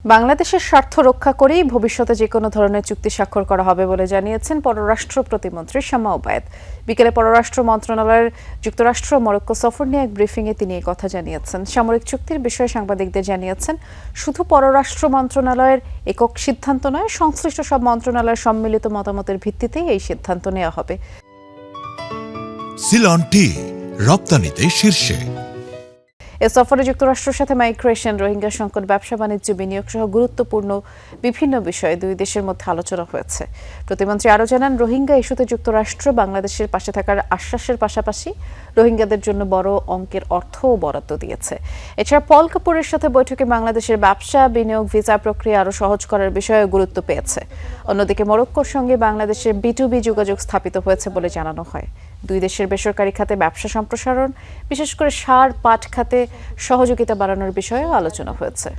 বাংলাদেশের স্বার্থ রক্ষা করেই ভবিষ্যতে যে কোনো ধরনের চুক্তি স্বাক্ষর করা হবে বলে জানিয়েছেন পররাষ্ট্র প্রতিমন্ত্রী শামা ওবায়েদ। বিকেলে পররাষ্ট্র মন্ত্রণালয়ের যুক্তরাষ্ট্র মরক্কো সফর নিয়ে এক ব্রিফিংয়ে তিনি এই কথা জানিয়েছেন। সামরিক চুক্তির বিষয়ে সাংবাদিকদের জানিয়েছেন, শুধু পররাষ্ট্র মন্ত্রণালয়ের একক সিদ্ধান্ত নয়, সংশ্লিষ্ট সব মন্ত্রণালয়ের সম্মিলিত মতামতের ভিত্তিতেই এই সিদ্ধান্ত নেওয়া হবে। সিলন টি রপ্তানিতে শীর্ষে। এ সফরে যুক্তরাষ্ট্রের সাথে মাইগ্রেশন, রোহিঙ্গা সংকট, ব্যবসা বাণিজ্য, বিনিয়োগ সহ গুরুত্বপূর্ণ বিভিন্ন বিষয়ে দুই দেশের মধ্যে আলোচনা হয়েছে। প্রতিমন্ত্রী আরও জানান, রোহিঙ্গা ইস্যুতে যুক্তরাষ্ট্র বাংলাদেশের পাশে থাকার আশ্বাসের পাশাপাশি রোহিঙ্গাদের জন্য বড় অঙ্কের অর্থও বরাদ্দ দিয়েছে। এছাড়া পল কাপুরের সাথে বৈঠকে বাংলাদেশের ব্যবসা, বিনিয়োগ, ভিসা প্রক্রিয়া আরও সহজ করার বিষয়ে গুরুত্ব পেয়েছে। অন্যদিকে মরক্কোর সঙ্গে বাংলাদেশের B2B যোগাযোগ স্থাপিত হয়েছে বলে জানানো হয়। দুই দেশের বেসরকারি খাতে ব্যবসা সম্প্রসারণ, বিশেষ করে সার, পাট খাতে সহযোগিতা বাড়ানোর বিষয়েও আলোচনা হয়েছে।